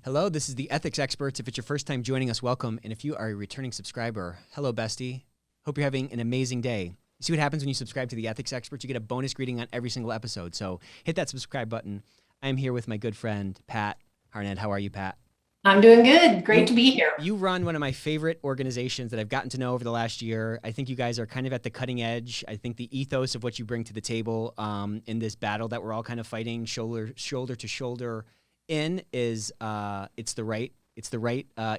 Hello, this is the Ethics Experts. If it's your first time joining us, welcome. And if you are a returning subscriber, hello, bestie. Hope you're having an amazing day. You see what happens when you subscribe to the Ethics Experts? You get a bonus greeting on every single episode. So hit that subscribe button. I'm here with my good friend, Pat Harned. How are you, Pat? I'm doing good. Great to be here. You run one of my favorite organizations that I've gotten to know over the last year. I think you guys are kind of at the cutting edge. I think the ethos of what you bring to the table in this battle that we're all kind of fighting shoulder to shoulder in is it's the right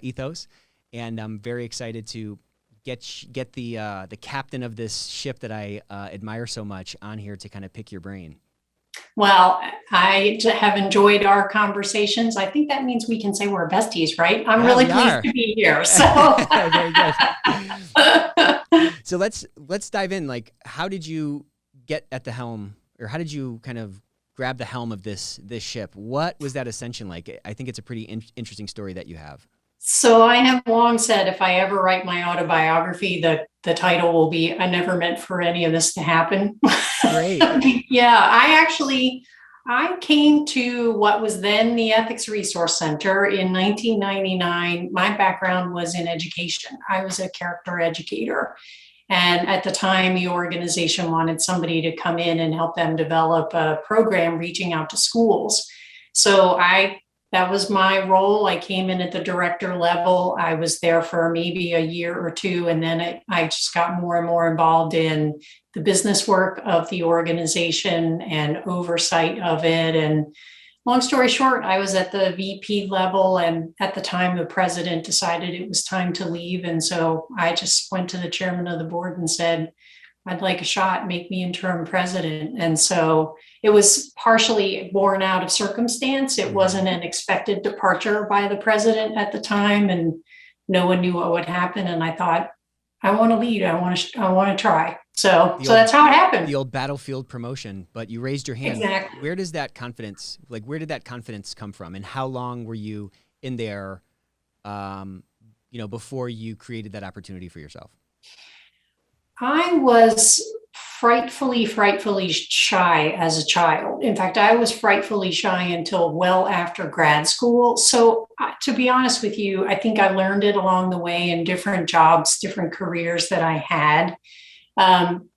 ethos, and I'm very excited to get the captain of this ship that I admire so much on here to kind of pick your brain. Well, have enjoyed our conversations. I think that means we can say we're besties, right? I'm Yeah, really we pleased are. to be here. Very good. So let's dive in. Like, how did you get at the helm, or how did you kind of grab the helm of this ship? What was that ascension like? I think it's a pretty interesting story that you have. So I have long said if I ever write my autobiography, the title will be "I never meant for any of this to happen." Great. Yeah, I came to what was then the Ethics Resource Center in 1999. My background was in education. I was a character educator. And at the time, the organization wanted somebody to come in and help them develop a program reaching out to schools. So that was my role. I came in at the director level. I was there for maybe a year or two, and then I just got more and more involved in the business work of the organization and oversight of it. And long story short, I was at the VP level, and at the time, the president decided it was time to leave. And so I just went to the chairman of the board and said, I'd like a shot, make me interim president. And so it was partially born out of circumstance. It wasn't an expected departure by the president at the time, and no one knew what would happen. And I thought, I want to lead. I want to try. So that's how it happened. The old battlefield promotion, but you raised your hand. Exactly. Where did that confidence come from, and how long were you in there, before you created that opportunity for yourself? I was frightfully shy as a child. In fact, I was frightfully shy until well after grad school. So, to be honest with you, I think I learned it along the way in different jobs, different careers that I had.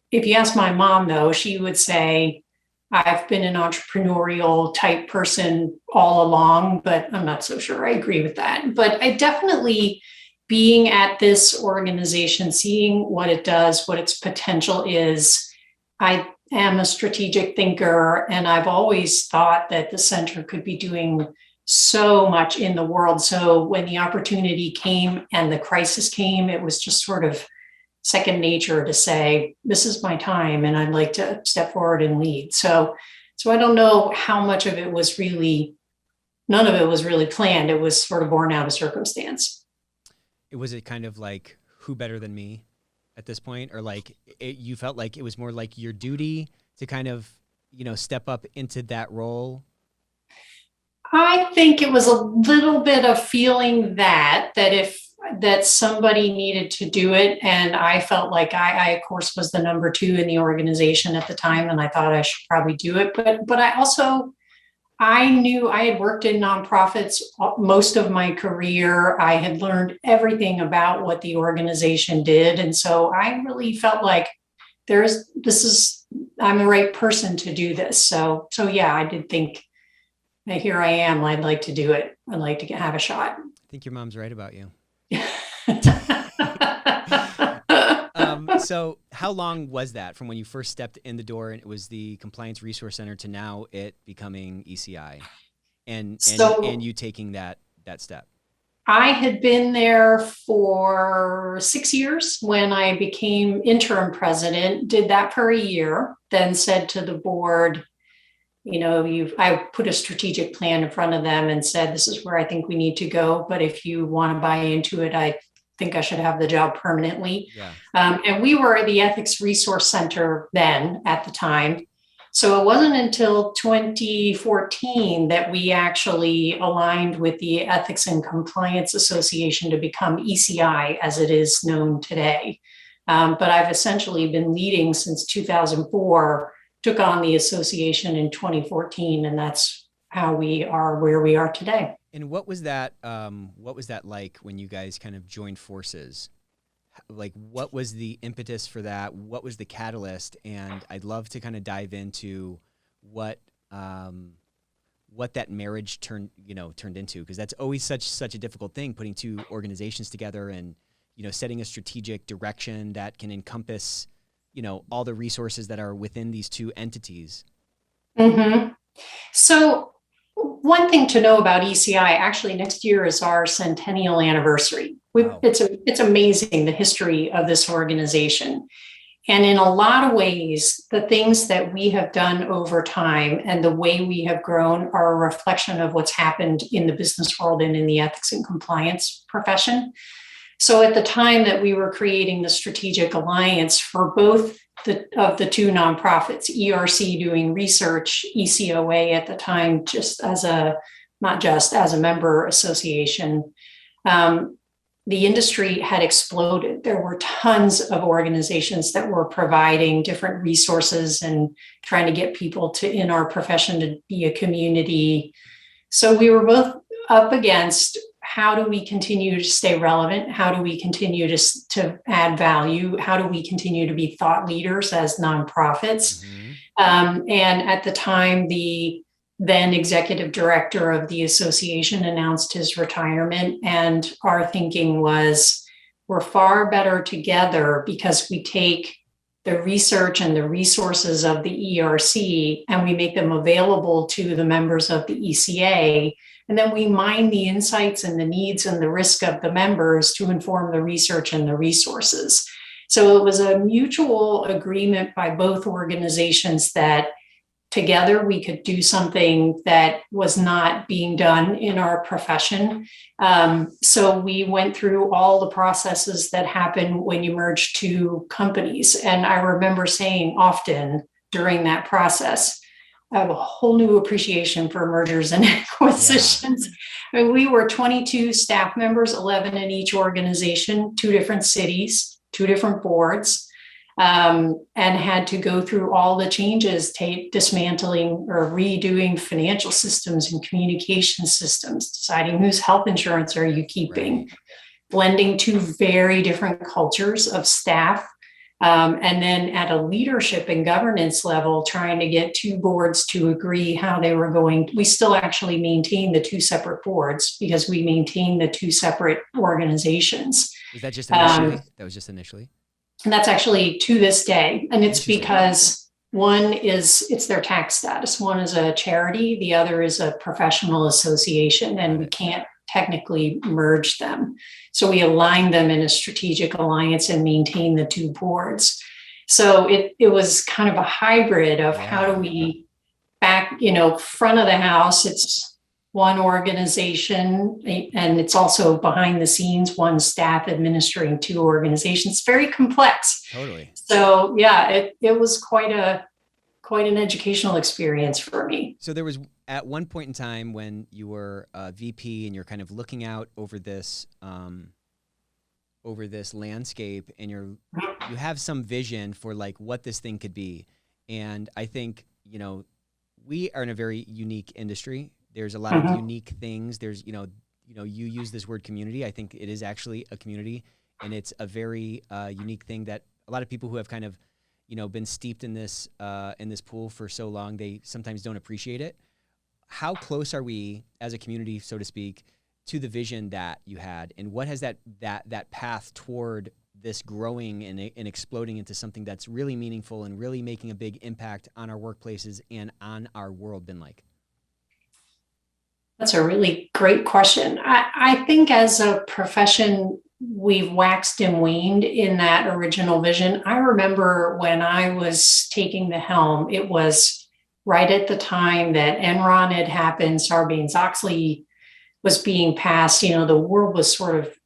If you ask my mom, though, she would say, I've been an entrepreneurial type person all along, but I'm not so sure I agree with that. But I definitely, being at this organization, seeing what it does, what its potential is, I am a strategic thinker, and I've always thought that the center could be doing so much in the world. So when the opportunity came and the crisis came, it was just sort of second nature to say, this is my time and I'd like to step forward and lead. So I don't know how much of it was really, none of it was really planned. It was sort of born out of circumstance. Was it kind of like, who better than me at this point? Or like you felt like it was more like your duty to kind of, step up into that role? I think it was a little bit of feeling that somebody needed to do it. And I felt like I of course was the number two in the organization at the time. And I thought I should probably do it. But I knew I had worked in nonprofits most of my career. I had learned everything about what the organization did. And so I really felt like I'm the right person to do this. So yeah, I did think that here I am. I'd like to do it. I'd like to have a shot. I think your mom's right about you. um, So how long was that from when you first stepped in the door and it was the Compliance Resource Center to now it becoming ECI and you taking that step? I had been there for 6 years when I became interim president, did that for a year, then said to the board, I put a strategic plan in front of them and said, this is where I think we need to go. But if you want to buy into it, I think I should have the job permanently. Yeah. And we were the Ethics Resource Center then at the time. So it wasn't until 2014 that we actually aligned with the Ethics and Compliance Association to become ECI as it is known today. But I've essentially been leading since 2004, took on the association in 2014, and that's how we are where we are today. And what was that? What was that like when you guys kind of joined forces? Like, what was the impetus for that? What was the catalyst? And I'd love to kind of dive into what um, what that marriage turned into, because that's always such a difficult thing, putting two organizations together and setting a strategic direction that can encompass all the resources that are within these two entities. Hmm. So, one thing to know about ECI, actually, next year is our centennial anniversary. Wow. It's amazing the history of this organization. And in a lot of ways, the things that we have done over time and the way we have grown are a reflection of what's happened in the business world and in the ethics and compliance profession. So at the time that we were creating the strategic alliance for both of the two nonprofits, ERC doing research, ECOA at the time, not just as a member association, the industry had exploded. There were tons of organizations that were providing different resources and trying to get people in our profession to be a community. So we were both up against, how do we continue to stay relevant? How do we continue to add value? How do we continue to be thought leaders as nonprofits? Mm-hmm. And at the time, the then executive director of the association announced his retirement. And our thinking was, we're far better together because we take the research and the resources of the ERC and we make them available to the members of the ECA. And then we mine the insights and the needs and the risk of the members to inform the research and the resources. So it was a mutual agreement by both organizations that together we could do something that was not being done in our profession. So we went through all the processes that happen when you merge two companies. And I remember saying often during that process, I have a whole new appreciation for mergers and acquisitions. Yeah. I mean, we were 22 staff members, 11 in each organization, 2 different cities, 2 different boards. And had to go through all the changes, dismantling or redoing financial systems and communication systems, deciding whose health insurance are you keeping, right. Blending 2 very different cultures of staff. And then at a leadership and governance level, trying to get 2 boards to agree how they were going. We still actually maintain the 2 separate boards because we maintain the 2 separate organizations. Was that just initially? That was just initially? And that's actually to this day. And it's because it's their tax status. One is a charity, the other is a professional association, and we can't technically merge them. So we align them in a strategic alliance and maintain the 2 boards. So it was kind of a hybrid of how do we front of the house, it's one organization, and it's also behind the scenes, one staff administering 2 organizations. It's very complex. Totally. So yeah, it was quite an educational experience for me. So there was at one point in time when you were a VP and you're kind of looking out over this landscape, and you have some vision for like what this thing could be. And I think, we are in a very unique industry. There's a lot of unique things. There's, you use this word community. I think it is actually a community, and it's a very unique thing that a lot of people who have kind of, been steeped in this pool for so long, they sometimes don't appreciate it. How close are we as a community, so to speak, to the vision that you had, and what has that path toward this growing and exploding into something that's really meaningful and really making a big impact on our workplaces and on our world been like? That's a really great question. I think as a profession, we've waxed and waned in that original vision. I remember when I was taking the helm, it was right at the time that Enron had happened, Sarbanes-Oxley was being passed. The world was sort of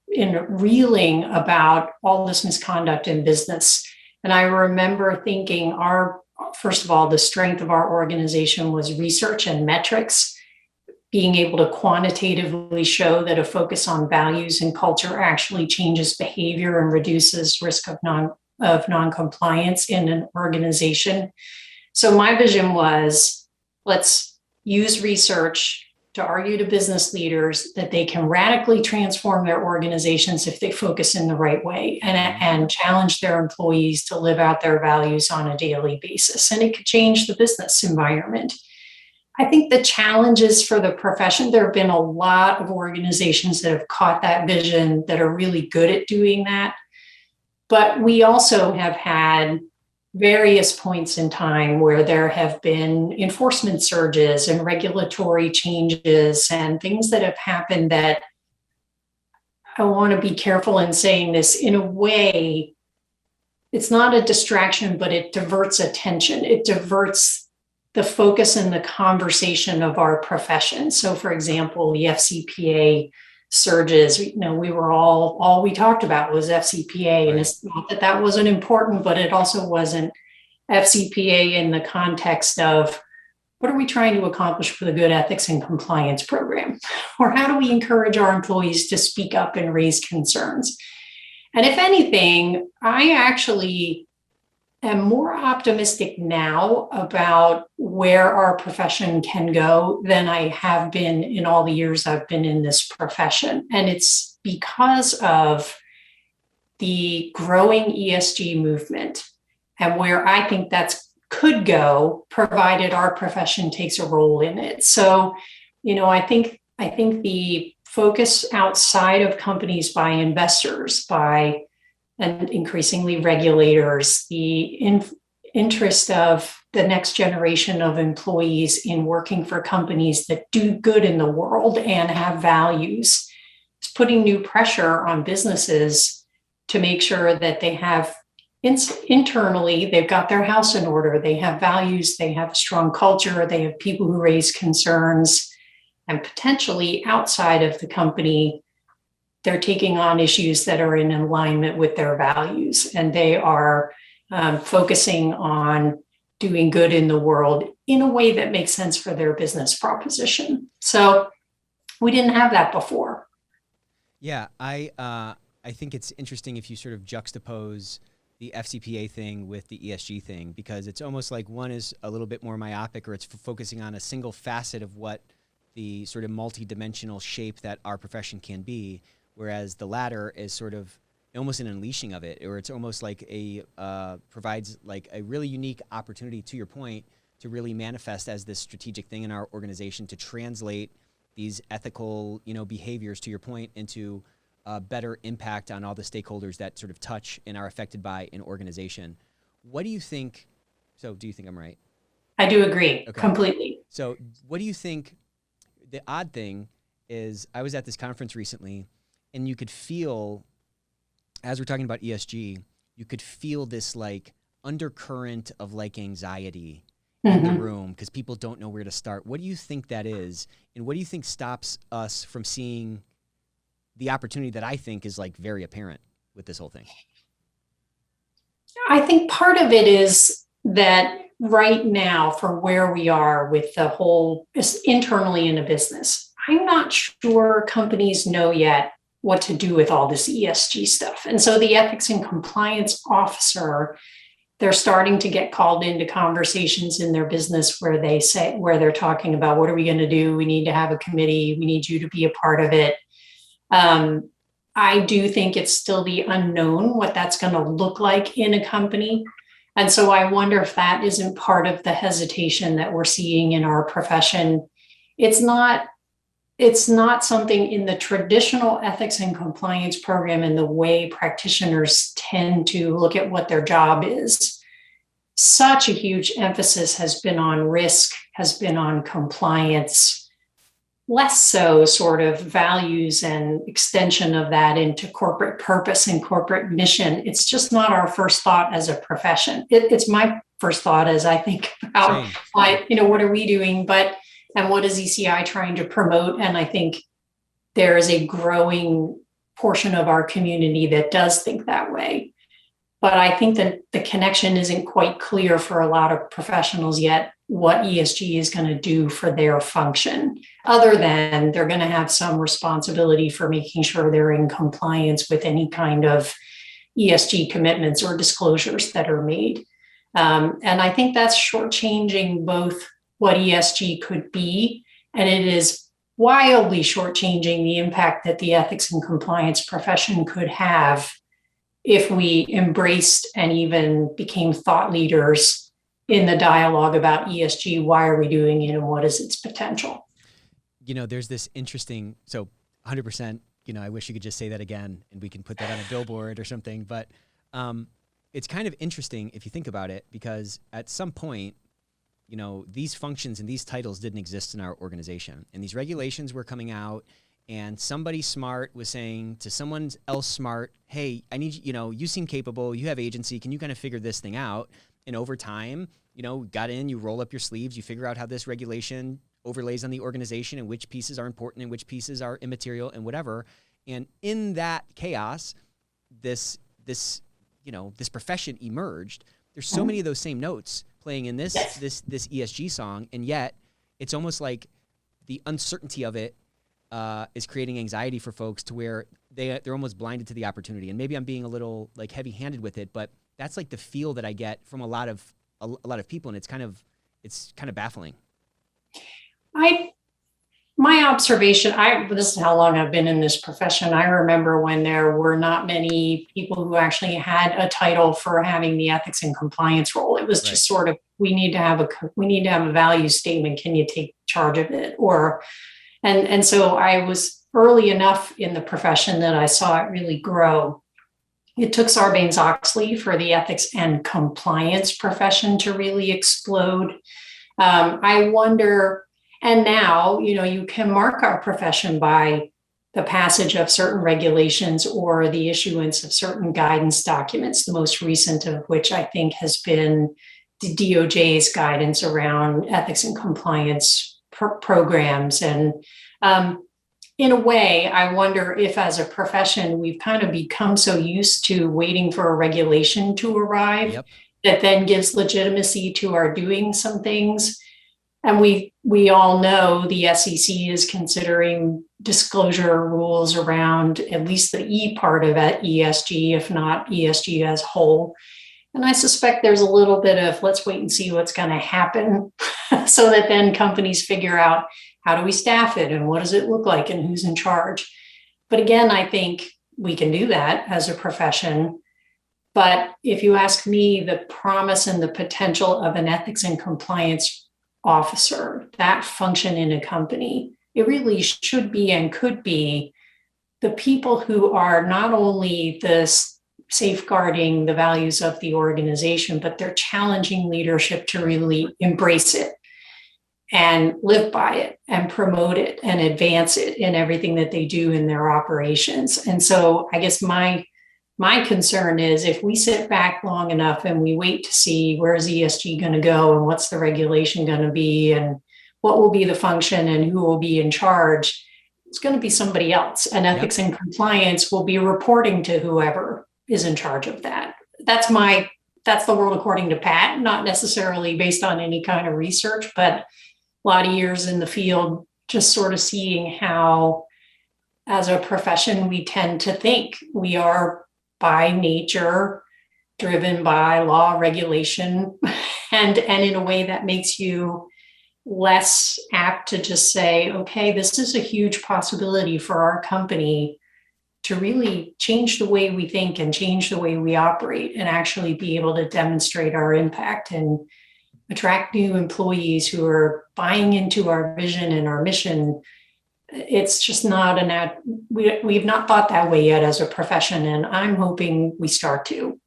reeling about all this misconduct in business. And I remember thinking first of all, the strength of our organization was research and metrics, being able to quantitatively show that a focus on values and culture actually changes behavior and reduces risk of non-compliance in an organization. So my vision was, let's use research to argue to business leaders that they can radically transform their organizations if they focus in the right way and challenge their employees to live out their values on a daily basis. And it could change the business environment. I think the challenges for the profession, there have been a lot of organizations that have caught that vision that are really good at doing that. But we also have had various points in time where there have been enforcement surges and regulatory changes and things that have happened that I want to be careful in saying this in a way, it's not a distraction, but it diverts attention. It diverts the focus and the conversation of our profession. So for example, the FCPA surges, we were all we talked about was FCPA. Right. And it's not that that wasn't important, but it also wasn't FCPA in the context of what are we trying to accomplish with a good ethics and compliance program? Or how do we encourage our employees to speak up and raise concerns? And if anything, I actually am more optimistic now about where our profession can go than I have been in all the years I've been in this profession. And it's because of the growing ESG movement and where I think that's could go, provided our profession takes a role in it. So, I think the focus outside of companies by investors, by and increasingly regulators, the interest of the next generation of employees in working for companies that do good in the world and have values, is putting new pressure on businesses to make sure that they have internally, they've got their house in order, they have values, they have a strong culture, they have people who raise concerns, and potentially outside of the company, they're taking on issues that are in alignment with their values, and they are focusing on doing good in the world in a way that makes sense for their business proposition. So we didn't have that before. Yeah, I think it's interesting if you sort of juxtapose the FCPA thing with the ESG thing, because it's almost like one is a little bit more myopic, or it's focusing on a single facet of what the sort of multi-dimensional shape that our profession can be, whereas the latter is sort of almost an unleashing of it, or it's almost like provides like a really unique opportunity, to your point, to really manifest as this strategic thing in our organization to translate these ethical, behaviors, to your point, into better impact on all the stakeholders that sort of touch and are affected by an organization. What do you think? So do you think I'm right? I do agree completely. So what do you think? The odd thing is I was at this conference recently, and you could feel, as we're talking about ESG, you could feel this like undercurrent of like anxiety in the room because people don't know where to start. What do you think that is? And what do you think stops us from seeing the opportunity that I think is like very apparent with this whole thing? I think part of it is that right now, for where we are with the whole internally in a business, I'm not sure companies know yet what to do with all this ESG stuff. And so the ethics and compliance officer, they're starting to get called into conversations in their business where they're talking about, what are we going to do? We need to have a committee. We need you to be a part of it. I do think it's still the unknown what that's going to look like in a company. And so I wonder if that isn't part of the hesitation that we're seeing in our profession. It's not something in the traditional ethics and compliance program and the way practitioners tend to look at what their job is. Such a huge emphasis has been on risk, has been on compliance, less so sort of values and extension of that into corporate purpose and corporate mission. It's just not our first thought as a profession. It's my first thought as I think about, what are we doing? And what is ECI trying to promote? And I think there is a growing portion of our community that does think that way. But I think that the connection isn't quite clear for a lot of professionals yet, what ESG is going to do for their function, other than they're going to have some responsibility for making sure they're in compliance with any kind of ESG commitments or disclosures that are made. And I think that's shortchanging both what ESG could be, and it is wildly shortchanging the impact that the ethics and compliance profession could have if we embraced and even became thought leaders in the dialogue about ESG. Why are we doing it and what is its potential? There's this interesting, so 100%, I wish you could just say that again and we can put that on a billboard or something. But it's kind of interesting if you think about it, because at some point, these functions and these titles didn't exist in our organization, and these regulations were coming out, and somebody smart was saying to someone else smart, hey, I need you seem capable, you have agency, can you kind of figure this thing out? And over time, got in, you roll up your sleeves, you figure out how this regulation overlays on the organization and which pieces are important and which pieces are immaterial and whatever. And in that chaos, this profession emerged. There's so many of those same notes playing in this ESG song, and yet it's almost like the uncertainty of it is creating anxiety for folks to where they're almost blinded to the opportunity. And maybe I'm being a little like heavy-handed with it, but that's like the feel that I get from a lot of people, and it's kind of baffling. My observation, this is how long I've been in this profession. I remember when there were not many people who actually had a title for having the ethics and compliance role. It was just sort of, we need to have a value statement. Can you take charge of it? And so I was early enough in the profession that I saw it really grow. It took Sarbanes-Oxley for the ethics and compliance profession to really explode. I wonder. And now, you can mark our profession by the passage of certain regulations or the issuance of certain guidance documents, the most recent of which I think has been the DOJ's guidance around ethics and compliance programs. And in a way, I wonder if as a profession, we've kind of become so used to waiting for a regulation to arrive that then gives legitimacy to our doing some things. And we all know the SEC is considering disclosure rules around at least the E part of it, ESG, if not ESG as whole. And I suspect there's a little bit of let's wait and see what's going to happen so that then companies figure out how do we staff it and what does it look like and who's in charge. But again, I think we can do that as a profession. But if you ask me, the promise and the potential of an ethics and compliance officer, that function in a company, it really should be and could be the people who are not only the safeguarding the values of the organization, but they're challenging leadership to really embrace it and live by it and promote it and advance it in everything that they do in their operations. And so I guess my concern is if we sit back long enough and we wait to see where's ESG going to go and what's the regulation going to be and what will be the function and who will be in charge, it's going to be somebody else. And ethics and compliance will be reporting to whoever is in charge of that. That's the world according to Pat, not necessarily based on any kind of research, but a lot of years in the field, just sort of seeing how as a profession, we tend to think we are by nature driven by law, regulation, and in a way that makes you less apt to just say, okay, this is a huge possibility for our company to really change the way we think and change the way we operate and actually be able to demonstrate our impact and attract new employees who are buying into our vision and our mission. It's just not we've not thought that way yet as a profession, and I'm hoping we start to.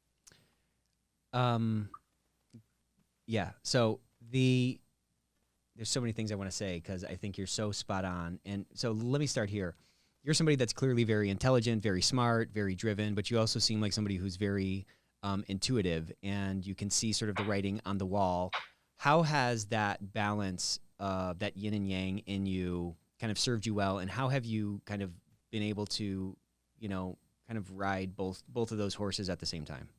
Yeah. So there's so many things I want to say because I think you're so spot on. And so let me start here. You're somebody that's clearly very intelligent, very smart, very driven, but you also seem like somebody who's very intuitive, and you can see sort of the writing on the wall. How has that balance, that yin and yang in you, kind of served you well, and how have you kind of been able to, kind of ride both of those horses at the same time?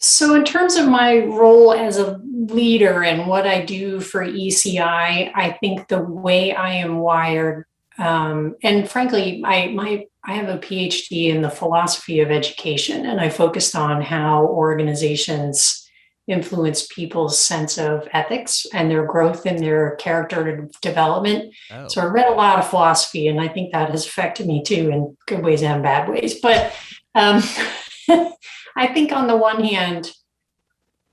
So in terms of my role as a leader and what I do for ECI, I think the way I am wired, and frankly, I have a PhD in the philosophy of education, and I focused on how organizations influenced people's sense of ethics and their growth in their character development. Oh. So I read a lot of philosophy, and I think that has affected me too, in good ways and bad ways. But I think on the one hand,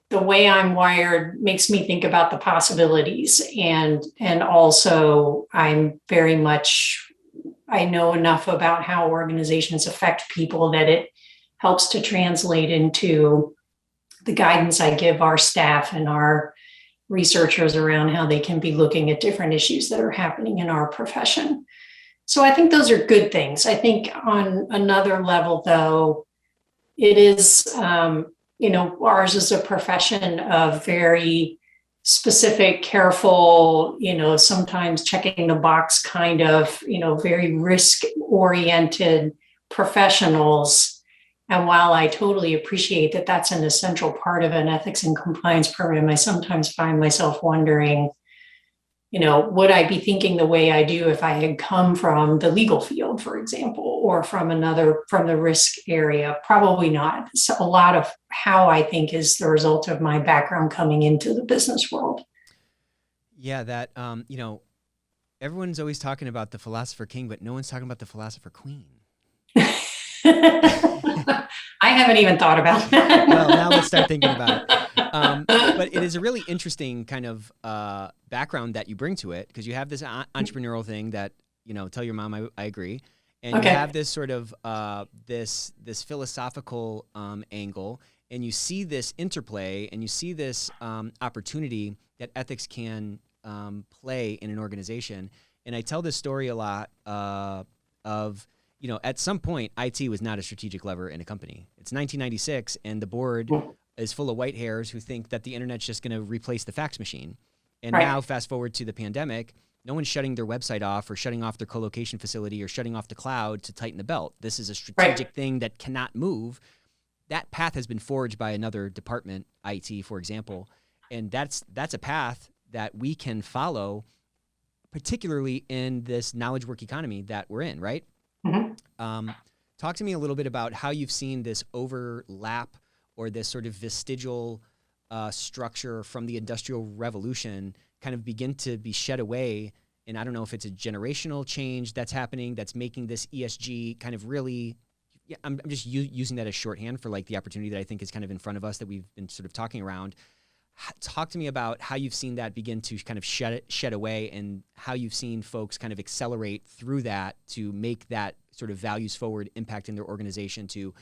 the way I'm wired makes me think about the possibilities, and also I'm very much, I know enough about how organizations affect people that it helps to translate into the guidance I give our staff and our researchers around how they can be looking at different issues that are happening in our profession. So I think those are good things. I think on another level, though, it is, ours is a profession of very specific, careful, sometimes checking the box kind of, very risk oriented professionals. And while I totally appreciate that that's an essential part of an ethics and compliance program, I sometimes find myself wondering, would I be thinking the way I do if I had come from the legal field, for example, or from the risk area? Probably not. So a lot of how I think is the result of my background coming into the business world. Yeah, that, everyone's always talking about the Philosopher King, but no one's talking about the Philosopher Queen. I haven't even thought about that. Well, now let's start thinking about it. But it is a really interesting kind of background that you bring to it, because you have this entrepreneurial thing that, tell your mom I agree. And Okay. You have this sort of this philosophical angle, and you see this interplay, and you see this opportunity that ethics can play in an organization. And I tell this story a lot of, at some point, IT was not a strategic lever in a company. It's 1996, and the board is full of white hairs who think that the internet's just going to replace the fax machine. And Right. now, fast forward to the pandemic, no one's shutting their website off or shutting off their co-location facility or shutting off the cloud to tighten the belt. This is a strategic thing that cannot move. That path has been forged by another department, IT, for example. And that's a path that we can follow, particularly in this knowledge work economy that we're in, right? Mm-hmm. Talk to me a little bit about how you've seen this overlap or this sort of vestigial structure from the Industrial Revolution kind of begin to be shed away. And I don't know if it's a generational change that's happening that's making this ESG kind of really, I'm just using that as shorthand for like the opportunity that I think is kind of in front of us that we've been sort of talking around. Talk to me about how you've seen that begin to kind of shed away, and how you've seen folks kind of accelerate through that to make that sort of values forward impact in their organization to,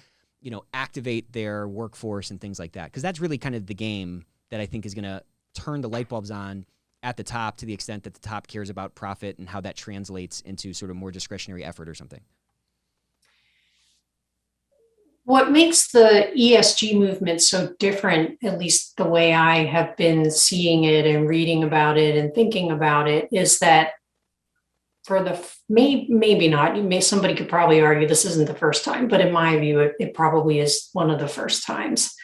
activate their workforce and things like that. Because that's really kind of the game that I think is going to turn the light bulbs on at the top, to the extent that the top cares about profit and how that translates into sort of more discretionary effort or something. What makes the ESG movement so different, at least the way I have been seeing it and reading about it and thinking about it, is that maybe not, somebody could probably argue this isn't the first time, but in my view, it probably is one of the first times.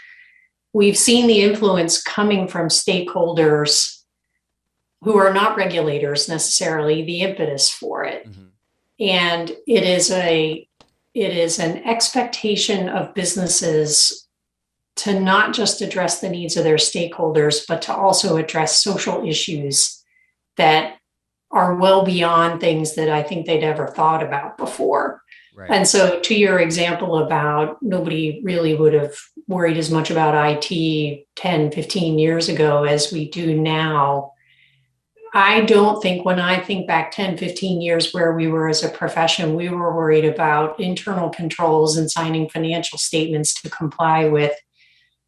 We've seen the influence coming from stakeholders who are not regulators necessarily, the impetus for it. Mm-hmm. And it is an expectation of businesses to not just address the needs of their stakeholders, but to also address social issues that are well beyond things that I think they'd ever thought about before. Right. And so to your example about nobody really would have worried as much about IT 10, 15 years ago as we do now. I don't think, when I think back 10, 15 years where we were as a profession, we were worried about internal controls and signing financial statements to comply with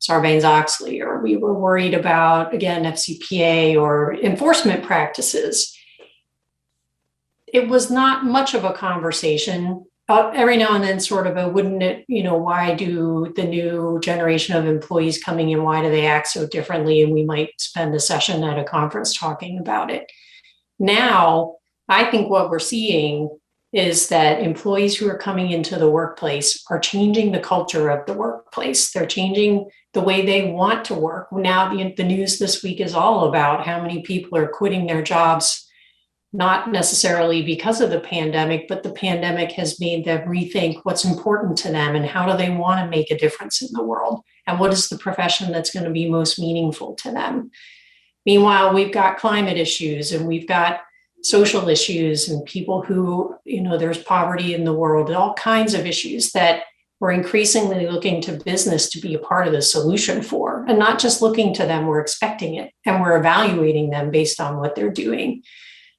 Sarbanes-Oxley, or we were worried about, again, FCPA or enforcement practices. It was not much of a conversation. Every now and then sort of a, wouldn't it, why do the new generation of employees coming in, why do they act so differently? And we might spend a session at a conference talking about it. Now, I think what we're seeing is that employees who are coming into the workplace are changing the culture of the workplace. They're changing the way they want to work. Now, the news this week is all about how many people are quitting their jobs, not necessarily because of the pandemic, but the pandemic has made them rethink what's important to them and how do they want to make a difference in the world. and what is the profession that's going to be most meaningful to them. Meanwhile, we've got climate issues and we've got social issues and people who, there's poverty in the world, all kinds of issues that we're increasingly looking to business to be a part of the solution for, and not just looking to them, we're expecting it and we're evaluating them based on what they're doing.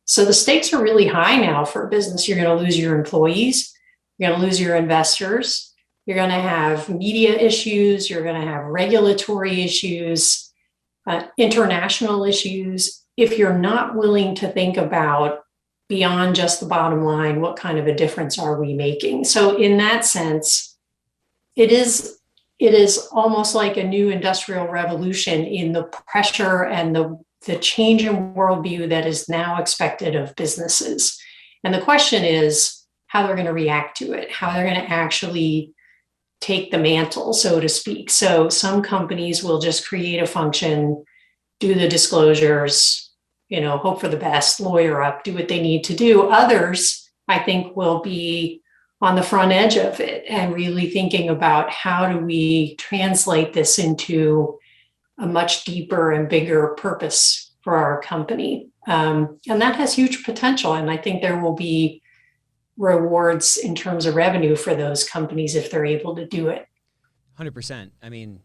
So the stakes are really high now for business. You're going to lose your employees, you're going to lose your investors, you're going to have media issues, you're going to have regulatory issues, international issues. If you're not willing to think about beyond just the bottom line, what kind of a difference are we making? So in that sense, it is almost like a new industrial revolution in the pressure and the change in worldview that is now expected of businesses. And the question is how they're going to react to it, how they're going to actually take the mantle, so to speak. So some companies will just create a function, do the disclosures, hope for the best, lawyer up, do what they need to do. Others, I think, will be on the front edge of it and really thinking about how do we translate this into a much deeper and bigger purpose for our company. And that has huge potential. And I think there will be rewards in terms of revenue for those companies if they're able to do it. 100%. I mean,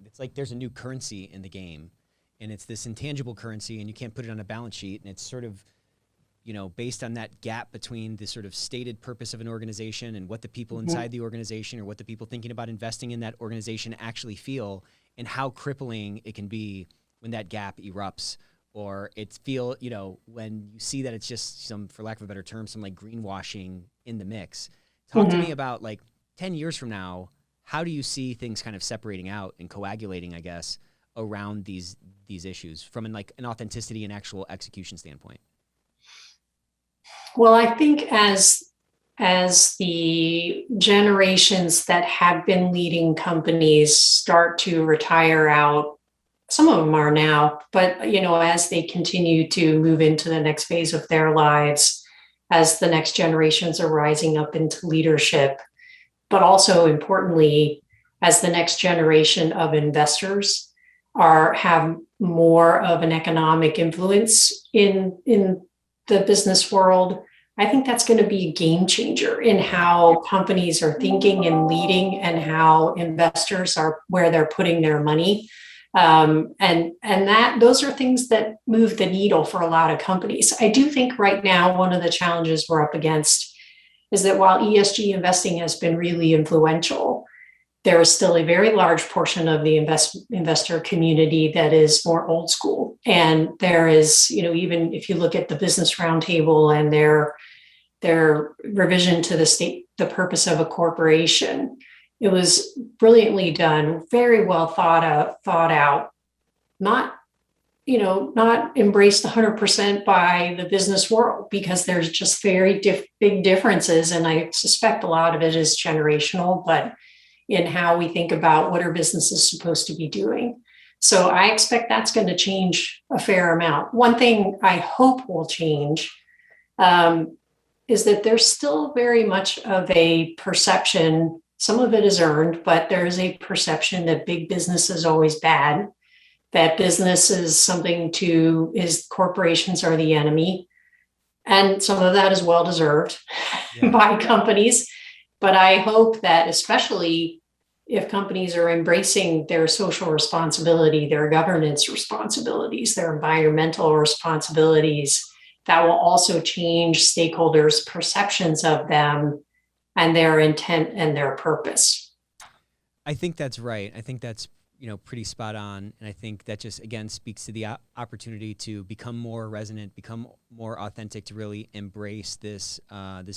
it's like there's a new currency in the game, and it's this intangible currency, and you can't put it on a balance sheet. And it's sort of, based on that gap between the sort of stated purpose of an organization and what the people inside the organization or what the people thinking about investing in that organization actually feel, and how crippling it can be when that gap erupts, or when you see that it's just some, for lack of a better term, some like greenwashing in the mix. Talk to me about, like, 10 years from now, how do you see things kind of separating out and coagulating, I guess, around these issues from an authenticity and actual execution standpoint? Well, I think as the generations that have been leading companies start to retire out, some of them are now, but as they continue to move into the next phase of their lives, as the next generations are rising up into leadership, but also importantly, as the next generation of investors have more of an economic influence in the business world, I think that's going to be a game changer in how companies are thinking and leading, and how investors are, where they're putting their money. And that those are things that move the needle for a lot of companies. I do think right now, one of the challenges we're up against is that while ESG investing has been really influential, there is still a very large portion of the investor community that is more old school. And there is, even if you look at the Business Roundtable and their revision to the purpose of a corporation, it was brilliantly done, very well thought out, not embraced 100% by the business world, because there's just very big differences. And I suspect a lot of it is generational, but in how we think about what our business is supposed to be doing. So I expect that's going to change a fair amount. One thing I hope will change is that there's still very much of a perception, some of it is earned, but there's a perception that big business is always bad, that business is corporations are the enemy. And some of that is well-deserved by companies. But I hope that, especially if companies are embracing their social responsibility, their governance responsibilities, their environmental responsibilities, that will also change stakeholders' perceptions of them and their intent and their purpose. I think that's right. I think that's pretty spot on. And I think that just, again, speaks to the opportunity to become more resonant, become more authentic, to really embrace this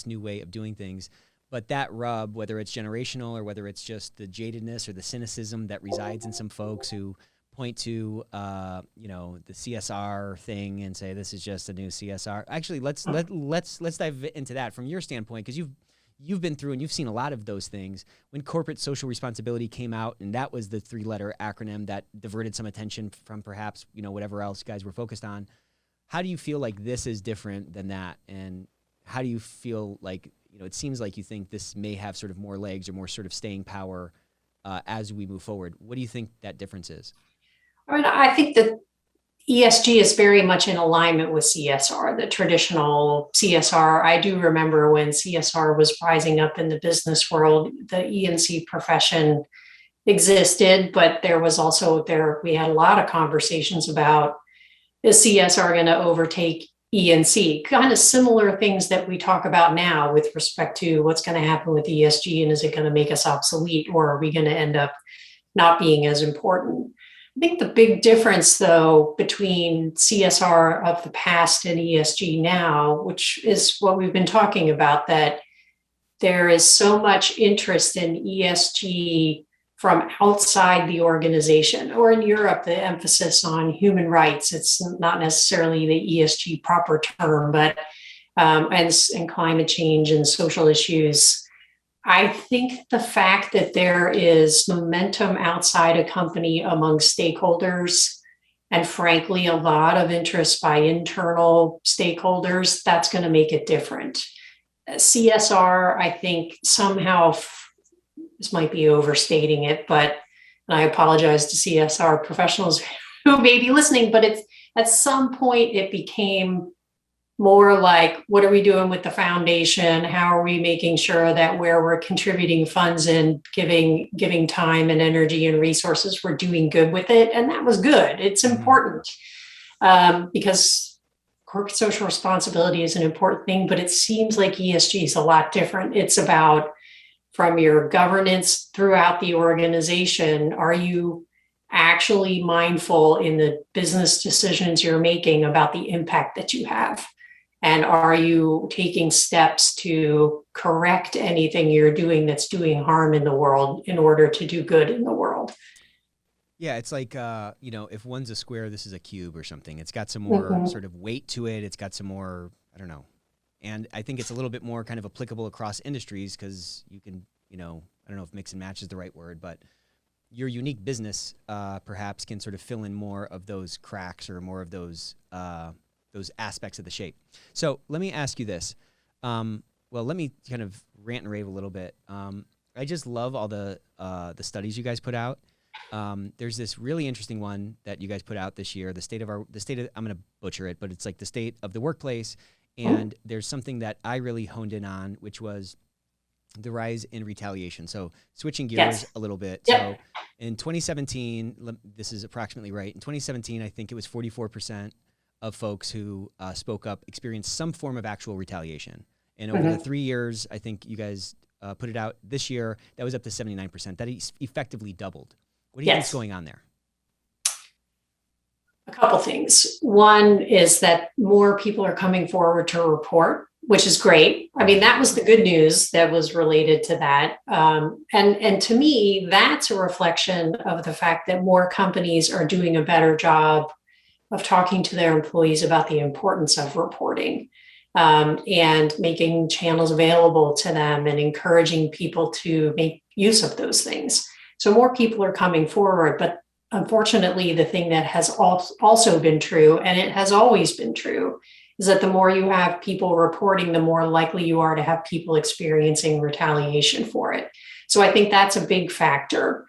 new way of doing things. But that rub, whether it's generational or whether it's just the jadedness or the cynicism that resides in some folks who point to, the CSR thing and say this is just a new CSR. Actually, let's dive into that from your standpoint, because you've been through and you've seen a lot of those things. When corporate social responsibility came out, and that was the 3-letter acronym that diverted some attention from perhaps whatever else you guys were focused on. How do you feel like this is different than that, and how do you feel like it seems like you think this may have sort of more legs or more sort of staying power as we move forward. What do you think that difference is? I mean, I think that ESG is very much in alignment with CSR, the traditional CSR. I do remember when CSR was rising up in the business world, the E&C profession existed, but there was also we had a lot of conversations about, is CSR going to overtake E&C? Kind of similar things that we talk about now with respect to what's going to happen with ESG, and is it going to make us obsolete, or are we going to end up not being as important? I think the big difference, though, between CSR of the past and ESG now, which is what we've been talking about, that there is so much interest in ESG from outside the organization, or in Europe, the emphasis on human rights. It's not necessarily the ESG proper term, but and climate change and social issues. I think the fact that there is momentum outside a company among stakeholders, and frankly, a lot of interest by internal stakeholders, that's going to make it different. CSR, I think somehow, this might be overstating it, but and I apologize to CSR professionals who may be listening, but it's at some point it became more like, what are we doing with the foundation? How are we making sure that where we're contributing funds and giving time and energy and resources, we're doing good with it? And that was good. It's important because corporate social responsibility is an important thing, but it seems like ESG is a lot different. It's about, from your governance throughout the organization, are you actually mindful in the business decisions you're making about the impact that you have? And are you taking steps to correct anything you're doing that's doing harm in the world in order to do good in the world? Yeah, it's like, if one's a square, this is a cube or something. It's got some more sort of weight to it. It's got some more, I don't know. And I think it's a little bit more kind of applicable across industries because you can, I don't know if mix and match is the right word, but your unique business perhaps can sort of fill in more of those cracks or more of those aspects of the shape. So let me ask you this. Let me kind of rant and rave a little bit. I just love all the studies you guys put out. There's this really interesting one that you guys put out this year, the state of, I'm going to butcher it, but it's like the state of the workplace. And there's something that I really honed in on, which was the rise in retaliation. So switching gears a little bit. Yep. So in 2017, this is approximately right. In 2017, I think it was 44% of folks who spoke up experienced some form of actual retaliation. And over the 3 years, I think you guys put it out this year, that was up to 79%. That effectively doubled. What do you think is going on there? A couple things. One is that more people are coming forward to report, which is great. I mean, that was the good news that was related to that. And to me, that's a reflection of the fact that more companies are doing a better job of talking to their employees about the importance of reporting and making channels available to them and encouraging people to make use of those things. So more people are coming forward, but unfortunately, the thing that has also been true, and it has always been true, is that the more you have people reporting, the more likely you are to have people experiencing retaliation for it. So I think that's a big factor.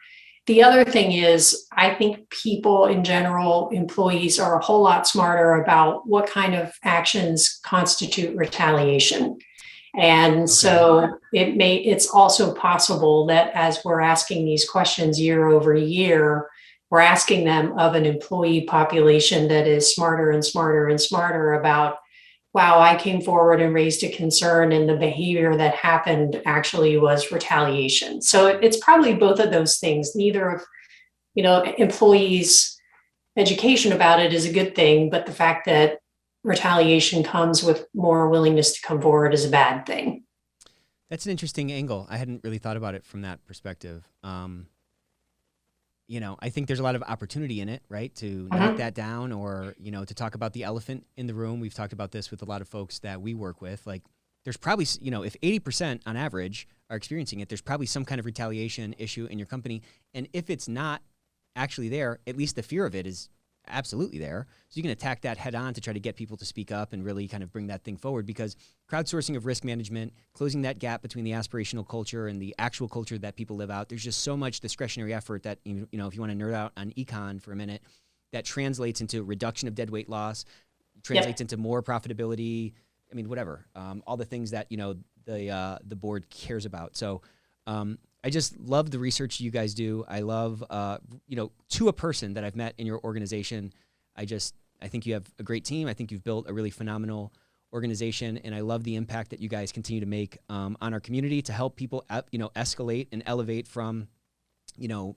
The other thing is, I think people in general, employees, are a whole lot smarter about what kind of actions constitute retaliation. And so it's also possible that as we're asking these questions year over year, we're asking them of an employee population that is smarter and smarter and smarter about, wow, I came forward and raised a concern, and the behavior that happened actually was retaliation. So it's probably both of those things. Neither of, employees' education about it is a good thing, but the fact that retaliation comes with more willingness to come forward is a bad thing. That's an interesting angle. I hadn't really thought about it from that perspective. I think there's a lot of opportunity in it, right? To knock that down or, to talk about the elephant in the room. We've talked about this with a lot of folks that we work with. Like there's probably, if 80% on average are experiencing it, there's probably some kind of retaliation issue in your company. And if it's not actually there, at least the fear of it is absolutely there. So you can attack that head on to try to get people to speak up and really kind of bring that thing forward, because crowdsourcing of risk management, closing that gap between the aspirational culture and the actual culture that people live out, there's just so much discretionary effort that, if you want to nerd out on econ for a minute, that translates into reduction of dead weight loss, translates into more profitability. I mean, whatever, all the things that, the board cares about. So I just love the research you guys do. I love, to a person that I've met in your organization, I think you have a great team. I think you've built a really phenomenal organization, and I love the impact that you guys continue to make on our community to help people, escalate and elevate from,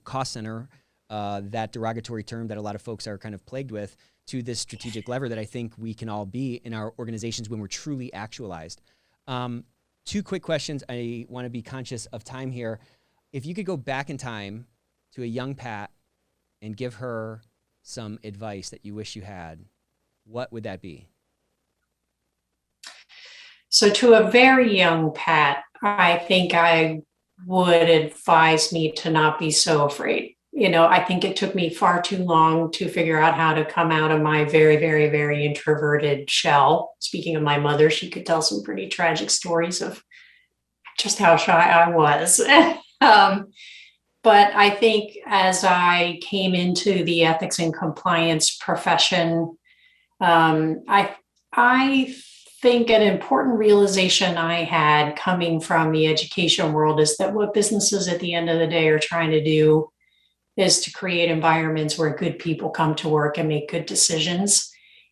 cost center, that derogatory term that a lot of folks are kind of plagued with, to this strategic lever that I think we can all be in our organizations when we're truly actualized. 2 quick questions. I want to be conscious of time here. If you could go back in time to a young Pat and give her some advice that you wish you had, what would that be? So to a very young Pat, I think I would advise me to not be so afraid. I think it took me far too long to figure out how to come out of my very, very, very introverted shell. Speaking of my mother, she could tell some pretty tragic stories of just how shy I was. But I think as I came into the ethics and compliance profession, I think an important realization I had coming from the education world is that what businesses at the end of the day are trying to do is to create environments where good people come to work and make good decisions.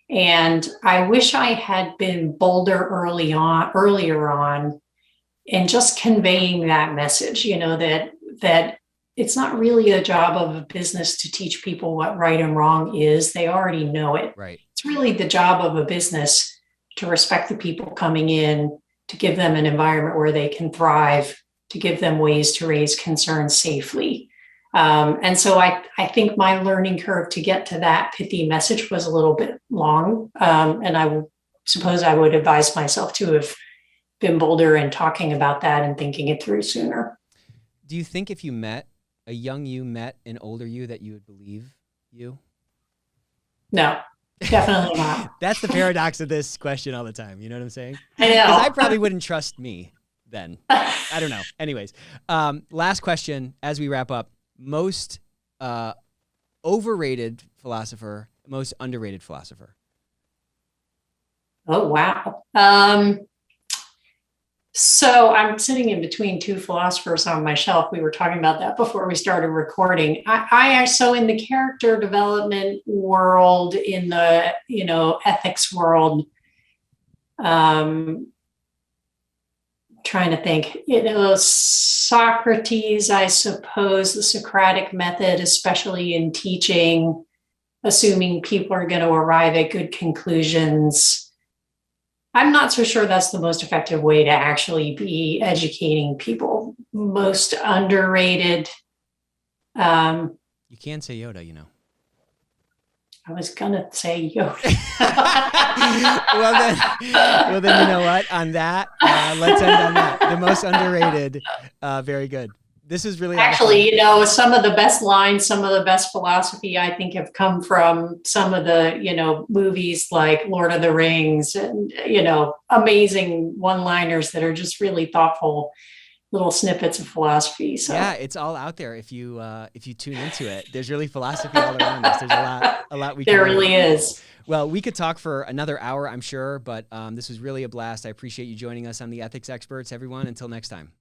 And I wish I had been bolder earlier on in just conveying that message, that it's not really a job of a business to teach people what right and wrong is. They already know it. Right. It's really the job of a business to respect the people coming in, to give them an environment where they can thrive, to give them ways to raise concerns safely. And so I think my learning curve to get to that pithy message was a little bit long. And I suppose I would advise myself to have been bolder in talking about that and thinking it through sooner. Do you think if a young you met an older you, that you would believe you? No, definitely not. That's the paradox of this question all the time. You know what I'm saying? I know. Because I probably wouldn't trust me then. I don't know. Anyways, last question as we wrap up. Most overrated philosopher, most underrated philosopher? Oh, wow. So I'm sitting in between 2 philosophers on my shelf. We were talking about that before we started recording. So in the character development world, in the, ethics world, trying to think, Socrates, I suppose, the Socratic method, especially in teaching, assuming people are going to arrive at good conclusions. I'm not so sure that's the most effective way to actually be educating people. Most underrated. You can say Yoda, I was gonna say Yoda. well then, you know what? On that, let's end on that. The most underrated. Very good. This is really actually, some of the best lines, some of the best philosophy, I think, have come from some of the, movies like Lord of the Rings, and amazing one-liners that are just really thoughtful little snippets of philosophy. So yeah, it's all out there. If you tune into it, there's really philosophy all around us. There's a lot we can there learn. really is. Well, we could talk for another hour, I'm sure, but this was really a blast. I appreciate you joining us on the Ethics Experts, everyone. Until next time.